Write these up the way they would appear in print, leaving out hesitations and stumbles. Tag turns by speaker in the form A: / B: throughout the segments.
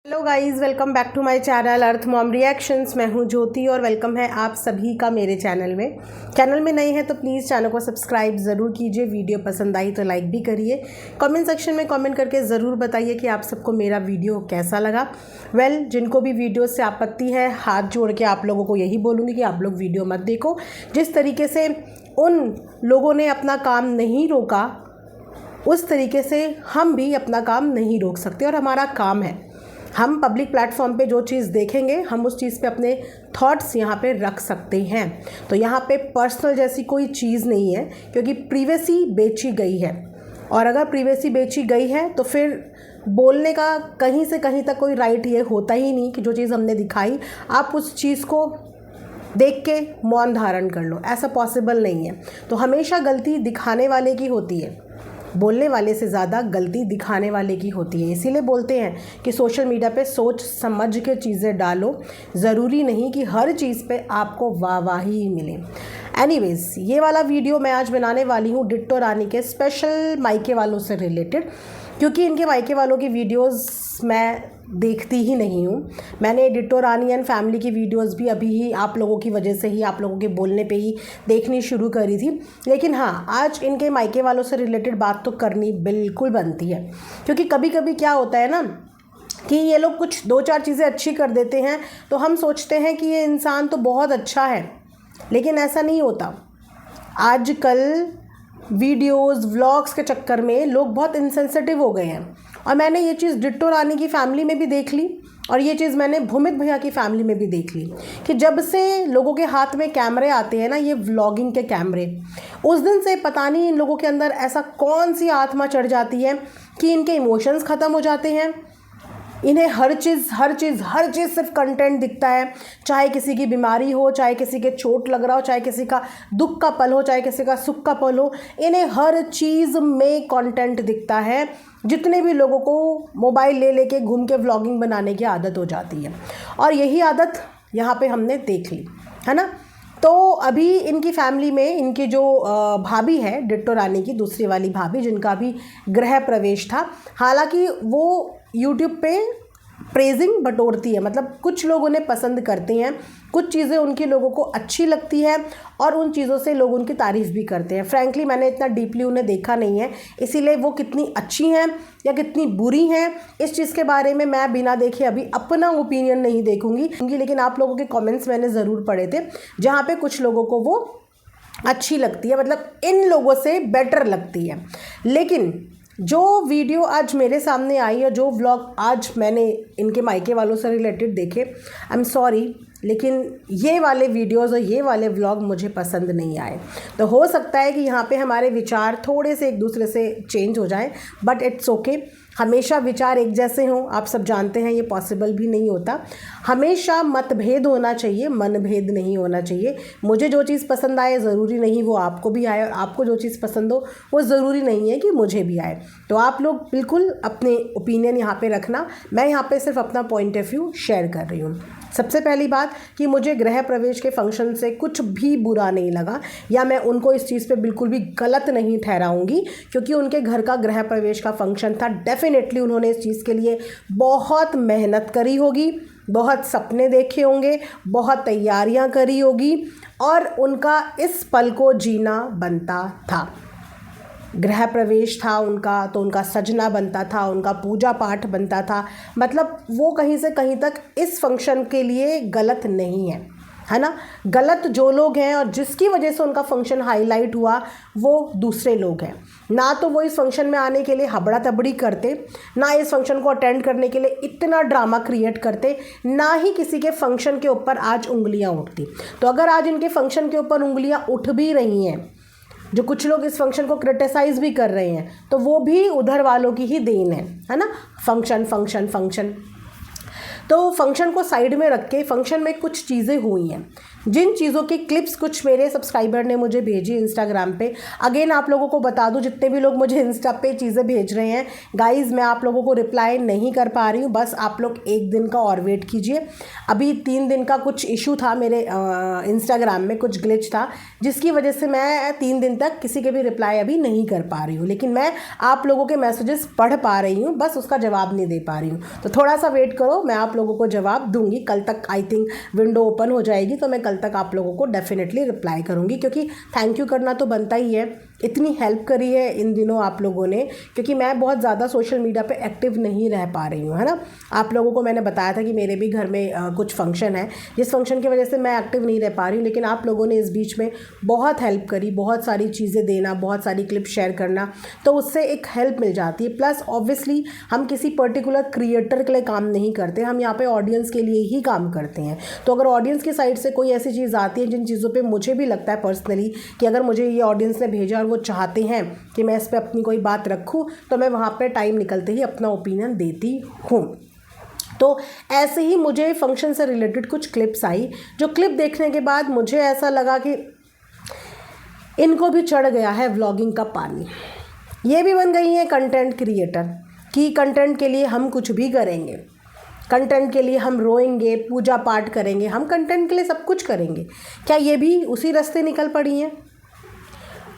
A: Hello guys, welcome back to my channel earth mom reactions. मैं हूं ज्योति और welcome है आप सभी का मेरे चैनल में। चैनल में नए हैं तो प्लीज़ चैनल को सब्सक्राइब ज़रूर कीजिए। वीडियो पसंद आई तो लाइक भी करिए। कमेंट सेक्शन में कमेंट करके ज़रूर बताइए कि आप सबको मेरा वीडियो कैसा लगा। जिनको भी वीडियो से आपत्ति है, हाथ जोड़ के आप लोगों को यही बोलूँगी कि आप लोग वीडियो मत देखो। जिस तरीके से उन लोगों ने अपना काम नहीं रोका, उस तरीके से हम भी अपना काम नहीं रोक सकते। और हमारा काम है, हम पब्लिक प्लेटफॉर्म पे जो चीज़ देखेंगे हम उस चीज़ पे अपने थॉट्स यहाँ पे रख सकते हैं। तो यहाँ पे पर्सनल जैसी कोई चीज़ नहीं है, क्योंकि प्रिवेसी बेची गई है। और अगर प्रिवेसी बेची गई है तो फिर बोलने का कहीं से कहीं तक कोई राइट ये होता ही नहीं कि जो चीज़ हमने दिखाई आप उस चीज़ को देख के मौन धारण कर लो। ऐसा पॉसिबल नहीं है। तो हमेशा गलती दिखाने वाले की होती है, बोलने वाले से ज़्यादा गलती दिखाने वाले की होती है। इसीलिए बोलते हैं कि सोशल मीडिया पे सोच समझ के चीज़ें डालो। ज़रूरी नहीं कि हर चीज़ पे आपको वाहवाही ही मिले। एनीवेज, ये वाला वीडियो मैं आज बनाने वाली हूँ डिट्टो रानी के स्पेशल मायके वालों से रिलेटेड, क्योंकि इनके मायके वालों की वीडियोस मैं देखती ही नहीं हूँ। मैंने डिट्टो रानी एंड फैमिली की वीडियोस भी अभी ही आप लोगों की वजह से ही, आप लोगों के बोलने पे ही देखनी शुरू करी थी। लेकिन हाँ, आज इनके मायके वालों से रिलेटेड बात तो करनी बिल्कुल बनती है, क्योंकि कभी कभी क्या होता है ना कि ये लोग कुछ दो चार चीज़ें अच्छी कर देते हैं तो हम सोचते हैं कि ये इंसान तो बहुत अच्छा है, लेकिन ऐसा नहीं होता। आजकल वीडियोस व्लॉग्स के चक्कर में लोग बहुत इनसेंसिटिव हो गए हैं। और मैंने ये चीज़ डिट्टो रानी की फैमिली में भी देख ली, और ये चीज़ मैंने भूमित भैया की फैमिली में भी देख ली कि जब से लोगों के हाथ में कैमरे आते हैं ना, ये व्लॉगिंग के कैमरे, उस दिन से पता नहीं इन लोगों के अंदर ऐसा कौन सी आत्मा चढ़ जाती है कि इनके इमोशंस ख़त्म हो जाते हैं। इन्हें हर चीज़ सिर्फ कंटेंट दिखता है। चाहे किसी की बीमारी हो, चाहे किसी के चोट लग रहा हो, चाहे किसी का दुख का पल हो, चाहे किसी का सुख का पल हो, इन्हें हर चीज़ में कंटेंट दिखता है। जितने भी लोगों को मोबाइल ले लेके घूम के व्लॉगिंग बनाने की आदत हो जाती है, और यही आदत यहाँ पे हमने देख ली है ना। तो अभी इनकी फैमिली में इनकी जो भाभी है डिट्टो रानी की, दूसरी वाली भाभी, जिनका भी गृह प्रवेश था, हालांकि वो यूट्यूब पे प्रेजिंग बटोरती है। मतलब कुछ लोग उन्हें पसंद करते हैं, कुछ चीज़ें उनकी लोगों को अच्छी लगती है, और उन चीज़ों से लोग उनकी तारीफ़ भी करते हैं। फ्रैंकली मैंने इतना डीपली उन्हें देखा नहीं है, इसीलिए वो कितनी अच्छी हैं या कितनी बुरी हैं इस चीज़ के बारे में मैं बिना देखे अभी अपना ओपिनियन नहीं देखूंगी। लेकिन आप लोगों के कमेंट्स मैंने ज़रूर पढ़े थे, जहाँ पे कुछ लोगों को वो अच्छी लगती है, मतलब इन लोगों से बेटर लगती है। लेकिन जो वीडियो आज मेरे सामने आई है, जो व्लॉग आज मैंने इनके मायके वालों से रिलेटेड देखे, आई एम सॉरी, लेकिन ये वाले वीडियोस और ये वाले व्लॉग मुझे पसंद नहीं आए। तो हो सकता है कि यहाँ पे हमारे विचार थोड़े से एक दूसरे से चेंज हो जाएं, बट इट्स ओके। हमेशा विचार एक जैसे हों, आप सब जानते हैं ये पॉसिबल भी नहीं होता। हमेशा मतभेद होना चाहिए, मनभेद नहीं होना चाहिए। मुझे जो चीज़ पसंद आए ज़रूरी नहीं वो आपको भी आए, और आपको जो चीज़ पसंद हो वो ज़रूरी नहीं है कि मुझे भी आए। तो आप लोग बिल्कुल अपने ओपिनियन यहाँ पे रखना। मैं यहाँ पे सिर्फ अपना पॉइंट ऑफ व्यू शेयर कर रही हूँ। सबसे पहली बात कि मुझे गृह प्रवेश के फंक्शन से कुछ भी बुरा नहीं लगा, या मैं उनको इस चीज़ पे बिल्कुल भी गलत नहीं ठहराऊंगी, क्योंकि उनके घर का गृह प्रवेश का फंक्शन था। डेफिनेटली उन्होंने इस चीज़ के लिए बहुत मेहनत करी होगी, बहुत सपने देखे होंगे, बहुत तैयारियां करी होगी, और उनका इस पल को जीना बनता था। गृह प्रवेश था उनका, तो उनका सजना बनता था, उनका पूजा पाठ बनता था। मतलब वो कहीं से कहीं तक इस फंक्शन के लिए गलत नहीं है ना। गलत जो लोग हैं और जिसकी वजह से उनका फंक्शन हाईलाइट हुआ वो दूसरे लोग हैं। ना तो वो इस फंक्शन में आने के लिए हबड़ा तबड़ी करते, ना इस फंक्शन को अटेंड करने के लिए इतना ड्रामा क्रिएट करते, ना ही किसी के फंक्शन के ऊपर आज उंगलियां उठती। तो अगर आज इनके फंक्शन के ऊपर उंगलियां उठ भी रही हैं, जो कुछ लोग इस फंक्शन को क्रिटिसाइज़ भी कर रहे हैं, तो वो भी उधर वालों की ही देन है ना। फंक्शन तो फंक्शन को साइड में रख के फंक्शन में कुछ चीज़ें हुई हैं। जिन चीज़ों की क्लिप्स कुछ मेरे सब्सक्राइबर ने मुझे भेजी इंस्टाग्राम पे, अगेन आप लोगों को बता दूं, जितने भी लोग मुझे इंस्टा पे चीज़ें भेज रहे हैं गाइज़, मैं आप लोगों को रिप्लाई नहीं कर पा रही हूँ, बस आप लोग एक दिन का और वेट कीजिए। अभी 3 दिन का कुछ इशू था मेरे इंस्टाग्राम में, कुछ ग्लिच था जिसकी वजह से मैं 3 दिन तक किसी के भी रिप्लाई अभी नहीं कर पा रही हूँ, लेकिन मैं आप लोगों के मैसेजेस पढ़ पा रही हूँ, बस उसका जवाब नहीं दे पा रही हूँ। तो थोड़ा सा वेट करो, मैं आप लोगों को जवाब दूंगी। कल तक आई थिंक विंडो ओपन हो जाएगी, तो मैं कल तक आप लोगों को डेफिनेटली रिप्लाई करूंगी, क्योंकि थैंक यू करना तो बनता ही है। इतनी हेल्प करी है इन दिनों आप लोगों ने, क्योंकि मैं बहुत ज़्यादा सोशल मीडिया पे एक्टिव नहीं रह पा रही हूँ, है ना। आप लोगों को मैंने बताया था कि मेरे भी घर में कुछ फंक्शन है, जिस फंक्शन की वजह से मैं एक्टिव नहीं रह पा रही हूँ, लेकिन आप लोगों ने इस बीच में बहुत हेल्प करी, बहुत सारी चीज़ें देना, बहुत सारी क्लिप शेयर करना, तो उससे एक हेल्प मिल जाती है। प्लस ऑब्वियसली हम किसी पर्टिकुलर क्रिएटर के लिए काम नहीं करते, हम यहाँ पे ऑडियंस के लिए ही काम करते हैं। तो अगर ऑडियंस की साइड से कोई ऐसी चीज़ आती है जिन चीज़ों पे मुझे भी लगता है पर्सनली कि अगर मुझे ये ऑडियंस ने भेजा और वो चाहते हैं कि मैं इस पे अपनी कोई बात रखूं, तो मैं वहाँ पे टाइम निकलते ही अपना ओपिनियन देती हूँ। तो ऐसे ही मुझे फंक्शन से रिलेटेड कुछ क्लिप्स आई, जो क्लिप देखने के बाद मुझे ऐसा लगा कि इनको भी चढ़ गया है व्लॉगिंग का पानी। ये भी बन गई हैं कंटेंट क्रिएटर कि कंटेंट के लिए हम कुछ भी करेंगे, कंटेंट के लिए हम रोएंगे, पूजा पाठ करेंगे, हम कंटेंट के लिए सब कुछ करेंगे। क्या ये भी उसी रास्ते निकल पड़ी हैं?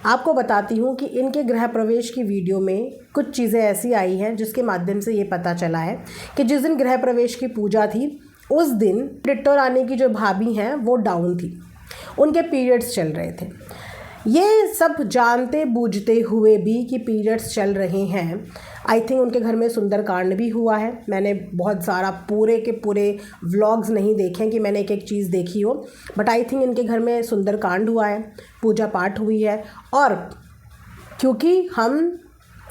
A: आपको बताती हूँ कि इनके गृह प्रवेश की वीडियो में कुछ चीज़ें ऐसी आई हैं जिसके माध्यम से ये पता चला है कि जिस दिन गृह प्रवेश की पूजा थी उस दिन टिट्टो रानी की जो भाभी हैं वो डाउन थी, उनके पीरियड्स चल रहे थे। ये सब जानते बूझते हुए भी कि पीरियड्स चल रहे हैं, आई थिंक उनके घर में सुंदरकांड भी हुआ है। मैंने बहुत सारा पूरे के पूरे व्लॉग्स नहीं देखे हैं कि मैंने एक एक चीज़ देखी हो, बट आई थिंक इनके घर में सुंदरकांड हुआ है, पूजा पाठ हुई है। और क्योंकि हम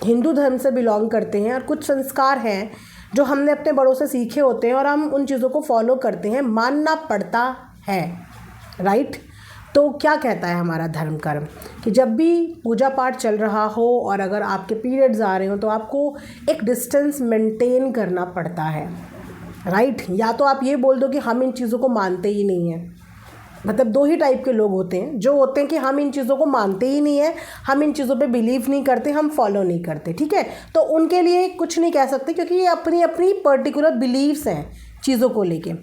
A: हिंदू धर्म से बिलोंग करते हैं और कुछ संस्कार हैं जो हमने अपने बड़ों से सीखे होते हैं और हम उन चीज़ों को फॉलो करते हैं, मानना पड़ता है, राइट। तो क्या कहता है हमारा धर्म कर्म कि जब भी पूजा पाठ चल रहा हो और अगर आपके पीरियड्स आ रहे हो तो आपको एक डिस्टेंस मेंटेन करना पड़ता है, राइट। या तो आप ये बोल दो कि हम इन चीज़ों को मानते ही नहीं हैं। मतलब 2 ही टाइप के लोग होते हैं, जो होते हैं कि हम इन चीज़ों को मानते ही नहीं है, हम इन चीज़ों पे बिलीव नहीं करते, हम फॉलो नहीं करते, ठीक है। तो उनके लिए कुछ नहीं कह सकते क्योंकि ये अपनी अपनी पर्टिकुलर बिलीव्स हैं चीज़ों को लेके।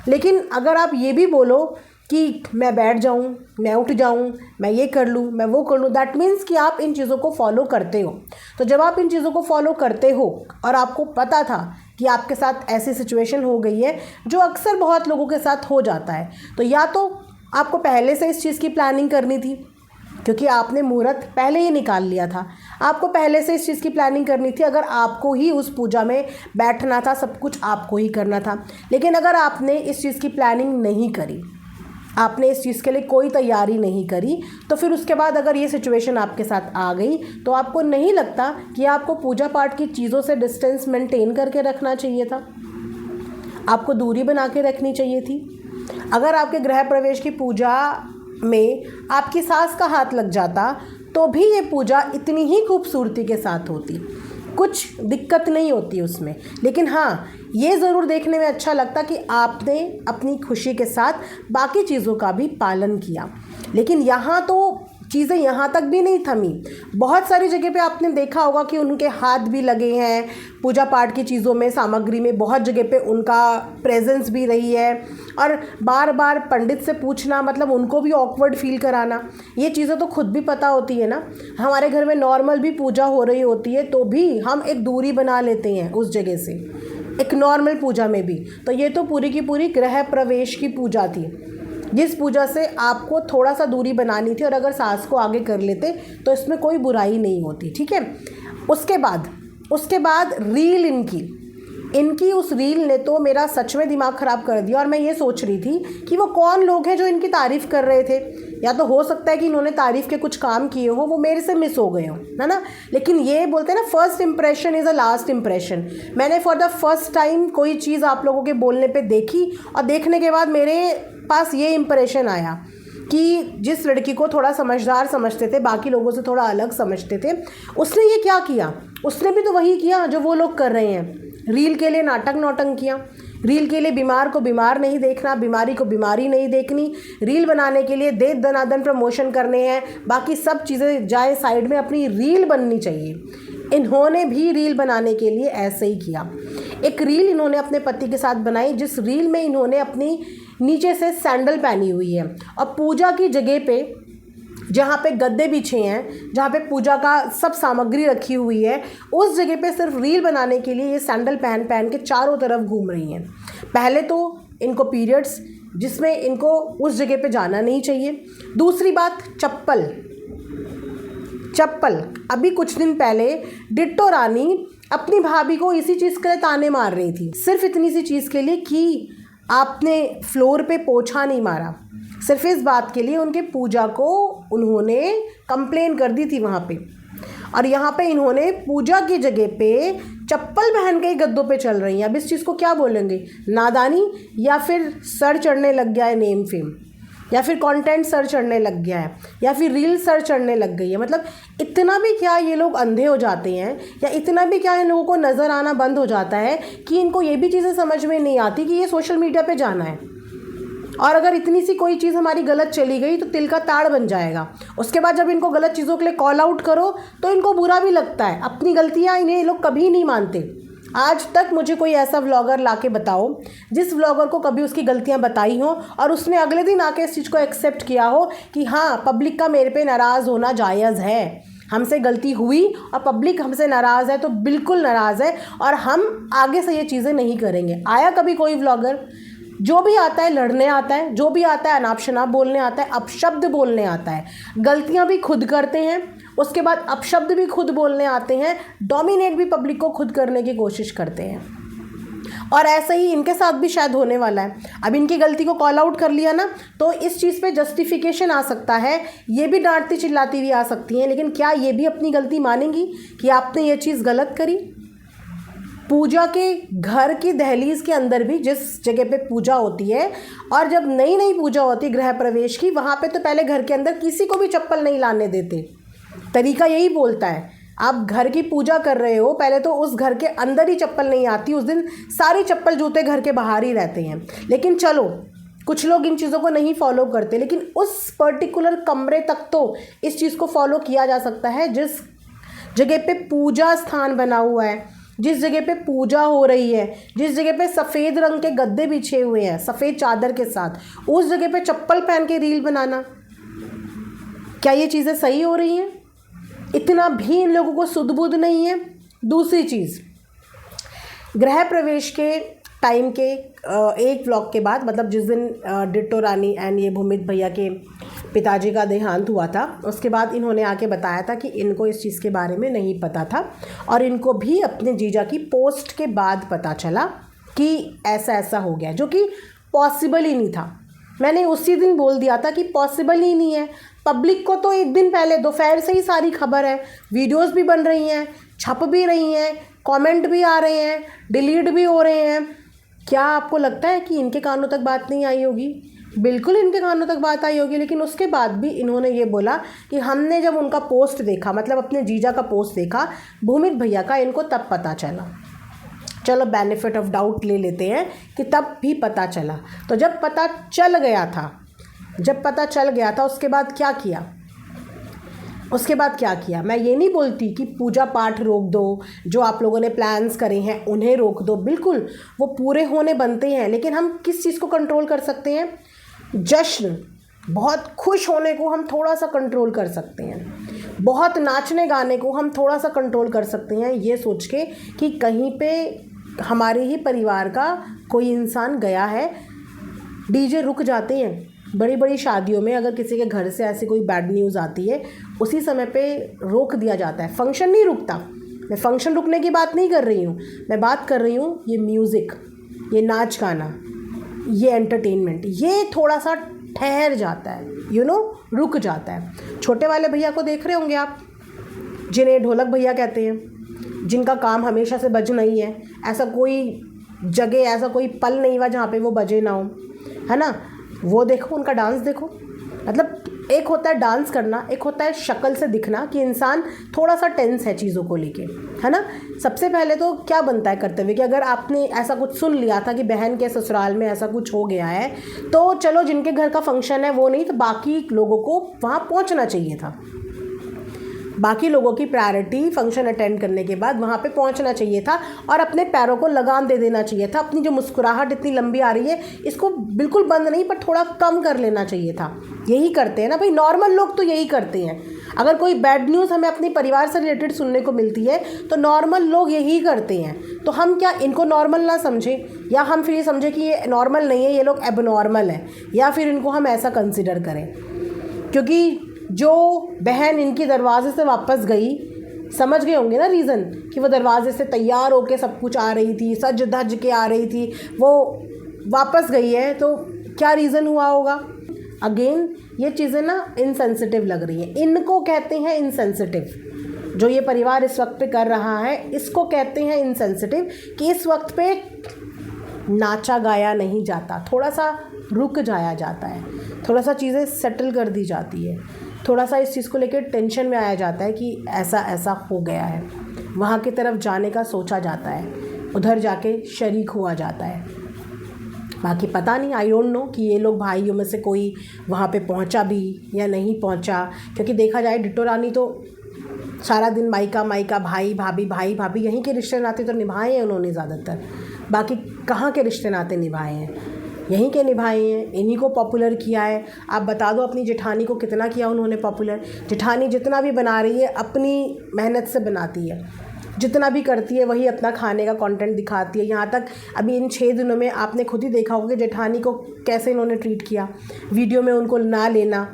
A: लेकिन अगर आप ये भी बोलो कि मैं बैठ जाऊं, मैं उठ जाऊं, मैं ये कर लूं, मैं वो कर लूं, दैट मीन्स कि आप इन चीज़ों को फॉलो करते हो। तो जब आप इन चीज़ों को फॉलो करते हो और आपको पता था कि आपके साथ ऐसी सिचुएशन हो गई है जो अक्सर बहुत लोगों के साथ हो जाता है, तो या तो आपको पहले से इस चीज़ की प्लानिंग करनी थी क्योंकि आपने मुहूर्त पहले ही निकाल लिया था, आपको पहले से इस चीज़ की प्लानिंग करनी थी। अगर आपको ही उस पूजा में बैठना था, सब कुछ आपको ही करना था। लेकिन अगर आपने इस चीज़ की प्लानिंग नहीं करी, आपने इस चीज़ के लिए कोई तैयारी नहीं करी, तो फिर उसके बाद अगर ये सिचुएशन आपके साथ आ गई तो आपको नहीं लगता कि आपको पूजा पाठ की चीज़ों से डिस्टेंस मेंटेन करके रखना चाहिए था, आपको दूरी बना के रखनी चाहिए थी। अगर आपके गृह प्रवेश की पूजा में आपकी सास का हाथ लग जाता तो भी ये पूजा इतनी ही खूबसूरती के साथ होती, कुछ दिक्कत नहीं होती उसमें। लेकिन हाँ, ये ज़रूर देखने में अच्छा लगता कि आपने अपनी खुशी के साथ बाकी चीज़ों का भी पालन किया। लेकिन यहाँ तो चीज़ें यहाँ तक भी नहीं थमी। बहुत सारी जगह पे आपने देखा होगा कि उनके हाथ भी लगे हैं पूजा पाठ की चीज़ों में, सामग्री में, बहुत जगह पे उनका प्रेजेंस भी रही है। और बार बार पंडित से पूछना मतलब उनको भी ऑकवर्ड फील कराना, ये चीज़ें तो खुद भी पता होती है ना। हमारे घर में नॉर्मल भी पूजा हो रही होती है तो भी हम एक दूरी बना लेते हैं उस जगह से, एक नॉर्मल पूजा में भी। तो ये तो पूरी की पूरी गृह प्रवेश की पूजा थी जिस पूजा से आपको थोड़ा सा दूरी बनानी थी, और अगर सास को आगे कर लेते तो इसमें कोई बुराई नहीं होती, ठीक है। उसके बाद रील इनकी उस रील ने तो मेरा सच में दिमाग ख़राब कर दिया। और मैं ये सोच रही थी कि वो कौन लोग हैं जो इनकी तारीफ़ कर रहे थे, या तो हो सकता है कि इन्होंने तारीफ़ के कुछ काम किए हो, वो मेरे से मिस हो गए हो, है ना। लेकिन ये बोलते हैं ना, first impression is a last impression. मैंने फॉर द फर्स्ट टाइम कोई चीज़ आप लोगों के बोलने पे देखी और देखने के बाद मेरे पास ये इंप्रेशन आया कि जिस लड़की को थोड़ा समझदार समझते थे, बाकी लोगों से थोड़ा अलग समझते थे, उसने ये क्या किया, उसने भी तो वही किया जो वो लोग कर रहे हैं। रील के लिए नाटक नौटंकियाँ, रील के लिए बीमार को बीमार नहीं देखना, बीमारी को बीमारी नहीं देखनी, रील बनाने के लिए दे दनादन प्रमोशन करने हैं, बाकी सब चीज़ें जाए साइड में, अपनी रील बननी चाहिए। इन्होंने भी रील बनाने के लिए ऐसे ही किया। एक रील इन्होंने अपने पति के साथ बनाई, जिस रील में इन्होंने अपनी नीचे से सैंडल पहनी हुई है और पूजा की जगह पे जहाँ पे गद्दे बिछे हैं, जहाँ पे पूजा का सब सामग्री रखी हुई है, उस जगह पे सिर्फ रील बनाने के लिए ये सैंडल पहन पहन के चारों तरफ घूम रही हैं। पहले तो इनको पीरियड्स, जिसमें इनको उस जगह पे जाना नहीं चाहिए। दूसरी बात, चप्पल अभी कुछ दिन पहले डिट्टो रानी अपनी भाभी को इसी चीज़ के लिए ताने मार रही थी, सिर्फ इतनी सी चीज़ के लिए कि आपने फ्लोर पे पोछा नहीं मारा। सिर्फ इस बात के लिए उनके पूजा को उन्होंने कंप्लेन कर दी थी वहाँ पे। और यहाँ पे इन्होंने पूजा की जगह पे चप्पल पहन के गद्दों पे चल रही हैं। अब इस चीज़ को क्या बोलेंगे, नादानी, या फिर सर चढ़ने लग गया है नेम फेम, या फिर कंटेंट सर चढ़ने लग गया है, या फिर रील सर चढ़ने लग गई है। मतलब इतना भी क्या ये लोग अंधे हो जाते हैं, या इतना भी क्या इन लोगों को नज़र आना बंद हो जाता है कि इनको ये भी चीज़ें समझ में नहीं आती कि ये सोशल मीडिया पे जाना है, और अगर इतनी सी कोई चीज़ हमारी गलत चली गई तो तिल का ताड़ बन जाएगा। उसके बाद जब इनको गलत चीज़ों के लिए कॉल आउट करो तो इनको बुरा भी लगता है। अपनी गलतियाँ इन्हें ये लोग कभी नहीं मानते। आज तक मुझे कोई ऐसा व्लॉगर लाके बताओ जिस व्लॉगर को कभी उसकी गलतियां बताई हो और उसने अगले दिन आके इस चीज़ को एक्सेप्ट किया हो कि हाँ, पब्लिक का मेरे पे नाराज़ होना जायज़ है, हमसे गलती हुई और पब्लिक हमसे नाराज़ है तो बिल्कुल नाराज़ है और हम आगे से ये चीज़ें नहीं करेंगे। आया कभी कोई व्लॉगर? जो भी आता है लड़ने आता है, जो भी आता है अनाप शनाप बोलने आता है, अपशब्द बोलने आता है, गलतियां भी खुद करते हैं, उसके बाद अपशब्द भी खुद बोलने आते हैं, डोमिनेट भी पब्लिक को खुद करने की कोशिश करते हैं। और ऐसा ही इनके साथ भी शायद होने वाला है। अब इनकी गलती को कॉल आउट कर लिया ना तो इस चीज़ पे जस्टिफिकेशन आ सकता है, ये भी डांटती चिल्लाती हुई आ सकती हैं, लेकिन क्या ये भी अपनी गलती मानेंगी कि आपने ये चीज़ गलत करी? पूजा के घर की दहलीज के अंदर भी जिस जगह पे पूजा होती है और जब नई नई पूजा होती है गृह प्रवेश की, वहाँ पे तो पहले घर के अंदर किसी को भी चप्पल नहीं लाने देते। तरीका यही बोलता है, आप घर की पूजा कर रहे हो, पहले तो उस घर के अंदर ही चप्पल नहीं आती, उस दिन सारी चप्पल जूते घर के बाहर ही रहते हैं। लेकिन चलो, कुछ लोग इन चीज़ों को नहीं फॉलो करते, लेकिन उस पर्टिकुलर कमरे तक तो इस चीज़ को फॉलो किया जा सकता है जिस जगह पे पूजा स्थान बना हुआ है, जिस जगह पे पूजा हो रही है, जिस जगह पे सफ़ेद रंग के गद्दे बिछे हुए हैं सफ़ेद चादर के साथ, उस जगह पे चप्पल पहन के रील बनाना, क्या ये चीज़ें सही हो रही हैं? इतना भी इन लोगों को सुध बुध नहीं है। दूसरी चीज़, गृह प्रवेश के टाइम के एक व्लॉग के बाद, मतलब जिस दिन डिट्टो रानी एंड ये भूमित भैया के पिताजी का देहांत हुआ था, उसके बाद इन्होंने आके बताया था कि इनको इस चीज़ के बारे में नहीं पता था और इनको भी अपने जीजा की पोस्ट के बाद पता चला कि ऐसा ऐसा हो गया, जो कि पॉसिबल ही नहीं था। मैंने उसी दिन बोल दिया था कि पॉसिबल ही नहीं है। पब्लिक को तो एक दिन पहले दोपहर से ही सारी खबर है, वीडियोस भी बन रही हैं, छप भी रही हैं, कमेंट भी आ रहे हैं, डिलीट भी हो रहे हैं। क्या आपको लगता है कि इनके कानों तक बात नहीं आई होगी? बिल्कुल इनके कानों तक बात आई होगी, लेकिन उसके बाद भी इन्होंने ये बोला कि हमने जब उनका पोस्ट देखा, मतलब अपने जीजा का पोस्ट देखा भूमित भैया का, इनको तब पता चला। चलो बेनिफिट ऑफ डाउट ले लेते हैं कि तब भी पता चला। तो जब पता चल गया था, उसके बाद क्या किया? मैं ये नहीं बोलती कि पूजा पाठ रोक दो, जो आप लोगों ने प्लान्स करे हैं उन्हें रोक दो, बिल्कुल वो पूरे होने बनते हैं, लेकिन हम किस चीज़ को कंट्रोल कर सकते हैं? जश्न, बहुत खुश होने को हम थोड़ा सा कंट्रोल कर सकते हैं, बहुत नाचने गाने को हम थोड़ा सा कंट्रोल कर सकते हैं, ये सोच के कि कहीं पे हमारे ही परिवार का कोई इंसान गया है। डीजे रुक जाते हैं बड़ी बड़ी शादियों में, अगर किसी के घर से ऐसी कोई बैड न्यूज़ आती है उसी समय पे रोक दिया जाता है, फंक्शन नहीं रुकता। मैं फंक्शन रुकने की बात नहीं कर रही हूँ, मैं बात कर रही हूँ ये म्यूज़िक, ये नाच गाना, ये एंटरटेनमेंट, ये थोड़ा सा ठहर जाता है, रुक जाता है। छोटे वाले भैया को देख रहे होंगे आप, जिन्हें ढोलक भैया कहते हैं, जिनका काम हमेशा से बजना ही है, ऐसा कोई जगह, ऐसा कोई पल नहीं हुआ जहाँ पे वो बजे ना हो, है ना। वो देखो, उनका डांस देखो, मतलब एक होता है डांस करना, एक होता है शक्ल से दिखना कि इंसान थोड़ा सा टेंस है चीज़ों को लेके, है ना। सबसे पहले तो क्या बनता है कर्तव्य कि अगर आपने ऐसा कुछ सुन लिया था कि बहन के ससुराल में ऐसा कुछ हो गया है, तो चलो जिनके घर का फंक्शन है वो नहीं तो बाकी लोगों को वहाँ पहुँचना चाहिए था। बाकी लोगों की प्रायोरिटी फंक्शन अटेंड करने के बाद वहाँ पे पहुँचना चाहिए था और अपने पैरों को लगाम दे देना चाहिए था। अपनी जो मुस्कुराहट इतनी लंबी आ रही है इसको बिल्कुल बंद नहीं पर थोड़ा कम कर लेना चाहिए था। यही करते हैं ना भाई, नॉर्मल लोग तो यही करते हैं। अगर कोई बैड न्यूज़ हमें अपने परिवार से रिलेटेड सुनने को मिलती है तो नॉर्मल लोग यही करते हैं। तो हम क्या इनको नॉर्मल ना समझें, या हम फिर ये समझें कि ये नॉर्मल नहीं है, ये लोग एबनॉर्मल हैं, या फिर इनको हम ऐसा कंसिडर करें। क्योंकि जो बहन इनकी दरवाजे से वापस गई, समझ गए होंगे ना रीज़न, कि वो दरवाजे से तैयार होके सब कुछ आ रही थी, सज धज के आ रही थी, वो वापस गई है, तो क्या रीज़न हुआ होगा। अगेन ये चीज़ें ना इनसेंसिटिव लग रही हैं, इनको कहते हैं इनसेंसिटिव। जो ये परिवार इस वक्त पे कर रहा है इसको कहते हैं इनसेंसिटिव, कि इस वक्त पे नाचा गाया नहीं जाता, थोड़ा सा रुक जाया जाता है, थोड़ा सा चीज़ें सेटल कर दी जाती है, थोड़ा सा इस चीज़ को लेकर टेंशन में आया जाता है कि ऐसा ऐसा हो गया है, वहाँ की तरफ जाने का सोचा जाता है, उधर जाके शरीक हुआ जाता है। बाकी पता नहीं, आई डोंट नो कि ये लोग भाइयों में से कोई वहाँ पे पहुँचा भी या नहीं पहुँचा। क्योंकि देखा जाए डिट्टो रानी तो सारा दिन मायका मायका, भाई भाभी यहीं के रिश्ते नाते तो निभाए हैं उन्होंने ज़्यादातर। बाकी कहाँ के रिश्ते नाते निभाए हैं, यहीं के निभाए हैं, इन्हीं को पॉपुलर किया है। आप बता दो अपनी जेठानी को कितना किया उन्होंने पॉपुलर। जेठानी जितना भी बना रही है अपनी मेहनत से बनाती है, जितना भी करती है वही अपना खाने का कंटेंट दिखाती है। यहाँ तक अभी इन 6 दिनों में आपने खुद ही देखा होगा कि जेठानी को कैसे इन्होंने ट्रीट किया, वीडियो में उनको ना लेना,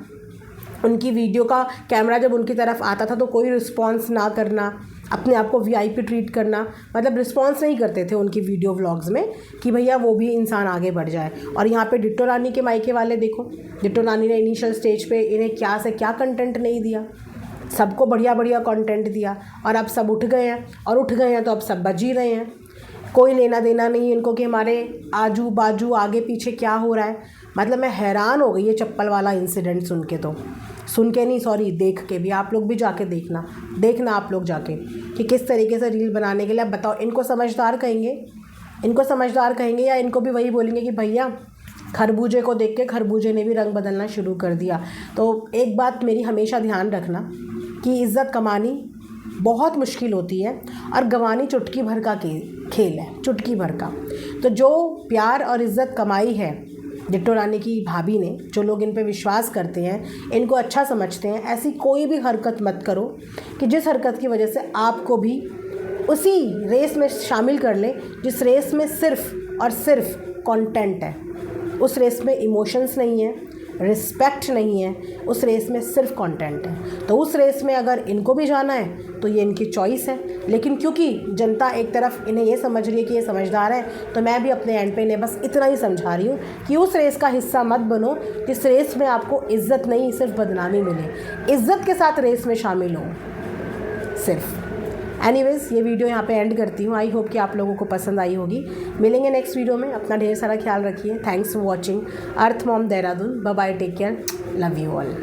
A: उनकी वीडियो का कैमरा जब उनकी तरफ आता था तो कोई रिस्पॉन्स ना करना, अपने आप को वीआईपी ट्रीट करना, मतलब रिस्पॉन्स नहीं करते थे उनकी वीडियो व्लॉग्स में कि भैया वो भी इंसान आगे बढ़ जाए। और यहाँ पे डिट्टो रानी के मायके वाले देखो, डिट्टो रानी ने इनिशियल स्टेज पे इन्हें क्या से क्या कंटेंट नहीं दिया, सबको बढ़िया बढ़िया कंटेंट दिया, और अब सब उठ गए हैं, और उठ गए हैं तो अब सब बज ही रहे हैं। कोई लेना देना नहीं इनको कि हमारे आजू बाजू आगे पीछे क्या हो रहा है। मतलब मैं हैरान हो गई ये चप्पल वाला इंसिडेंट सुन के नहीं, सॉरी देख के भी। आप लोग भी जाके देखना आप लोग जाके कि किस तरीके से रील बनाने के लिए। अब बताओ इनको समझदार कहेंगे या इनको भी वही बोलेंगे कि भैया खरबूजे को देख के खरबूजे ने भी रंग बदलना शुरू कर दिया। तो एक बात मेरी हमेशा ध्यान रखना कि इज़्ज़त कमानी बहुत मुश्किल होती है और गंवानी चुटकी भर का खेल है, चुटकी भर का। तो जो प्यार और इज़्ज़त कमाई है डिट्टो रानी की भाभी ने, जो लोग इन पे विश्वास करते हैं, इनको अच्छा समझते हैं, ऐसी कोई भी हरकत मत करो कि जिस हरकत की वजह से आपको भी उसी रेस में शामिल कर लें जिस रेस में सिर्फ़ और सिर्फ कंटेंट है। उस रेस में इमोशंस नहीं है, रिस्पेक्ट नहीं है, उस रेस में सिर्फ कंटेंट है। तो उस रेस में अगर इनको भी जाना है तो ये इनकी चॉइस है। लेकिन क्योंकि जनता एक तरफ इन्हें ये समझ रही है कि ये समझदार है, तो मैं भी अपने एंड पे इन्हें बस इतना ही समझा रही हूँ कि उस रेस का हिस्सा मत बनो जिस रेस में आपको इज़्ज़त नहीं सिर्फ बदनामी मिले। इज़्ज़त के साथ रेस में शामिल हो सिर्फ। एनीवेज़ ये वीडियो यहाँ पे एंड करती हूँ। आई होप कि आप लोगों को पसंद आई होगी। मिलेंगे नेक्स्ट वीडियो में। अपना ढेर सारा ख्याल रखिए। Thanks for watching earth mom Dehradun. Bye bye, take care, love you all.